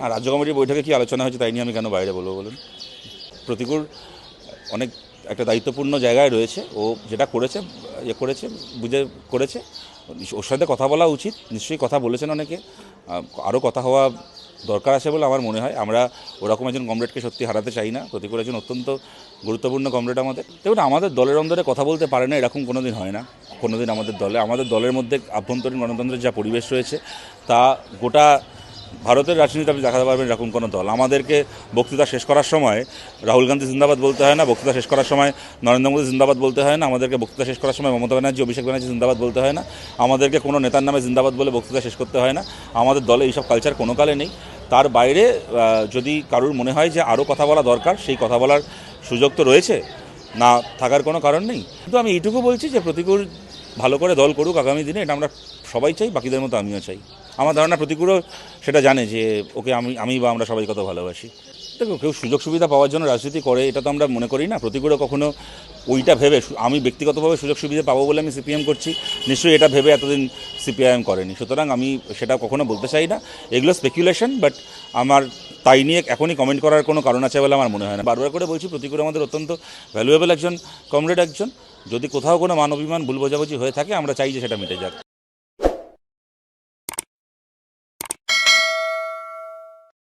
আর রাজ্য কমিটির বৈঠকে কি আলোচনা হয়েছে তাই নিয়ে আমি কেন বাইরে বলবো বলুন? প্রতিকূল অনেক একটা দায়িত্বপূর্ণ জায়গায় রয়েছে, ও যেটা করেছে করেছে বুঝে করেছে, ওর সাথে কথা বলা উচিত। নিশ্চয়ই কথা বলেছেন অনেকে, আরও কথা হওয়া দরকার আছে বলে আমার মনে হয়। আমরা ওরকম একজন কমরেডকে সত্যি হারাতে চাই না। প্রতিকূল একজন অত্যন্ত গুরুত্বপূর্ণ কমরেড আমাদের। দেখুন, আমাদের দলের অন্দরে কথা বলতে পারে না এরকম কোনো দিন হয় না। কোনো দিন আমাদের দলের মধ্যে আভ্যন্তরীণ গণতন্ত্রের যা পরিবেশ রয়েছে তা গোটা ভারতের রাজনীতিতে আপনি দেখাতে পারবেন এরকম কোনো দল। আমাদেরকে বক্তৃতা শেষ করার সময় রাহুল গান্ধী জিন্দাবাদ বলতে হয় না, বক্তৃতা শেষ করার সময় নরেন্দ্র মোদী জিন্দাবাদ বলতে হয় না, আমাদেরকে বক্তৃতা শেষ করার সময় মমতা ব্যানার্জি, অভিষেক ব্যানার্জি জিন্দাবাদ বলতে হয় না, আমাদেরকে কোনো নেতার নামে জিন্দাবাদ বলে বক্তৃতা শেষ করতে হয় না। আমাদের দলে এইসব কালচার কোনো কালে নেই। তার বাইরে যদি কারুর মনে হয় যে আরও কথা বলা দরকার, সেই কথা বলার সুযোগ তো রয়েছে, না থাকার কোনো কারণ নেই। কিন্তু আমি এইটুকু বলছি যে প্রতিকূল ভালো করে দল করুক আগামী দিনে, এটা আমরা সবাই চাই, বাকিদের মতো আমিও চাই। আমার ধারণা প্রতিকূলও সেটা জানে যে ওকে আমি বা আমরা সবাই কত ভালোবাসি। দেখো, কেউ সুযোগ সুবিধা পাওয়ার জন্য রাজনীতি করে এটা তো আমরা মনে করি না। প্রতিকূলও কখনো ওইটা ভেবে, আমি ব্যক্তিগতভাবে সুযোগ সুবিধা পাবো বলে আমি সিপিএম করছি, নিশ্চয়ই এটা ভেবে এতদিন সিপিআইএম করেনি। সুতরাং আমি সেটা কখনো বলতে চাই না। এগুলো স্পেকুলেশন, বাট আমার তাই নিয়ে এখনই কমেন্ট করার কোনো কারণ আছে বলে আমার মনে হয় না। বারবার করে বলছি, প্রতিকূল আমাদের অত্যন্ত ভ্যালুয়েবল একজন কমরেড একজন। যদি কোথাও কোনো মান অভিমান ভুল বোঝাবুঝি হয়ে থাকে, আমরা চাই যে সেটা মিটে যাক।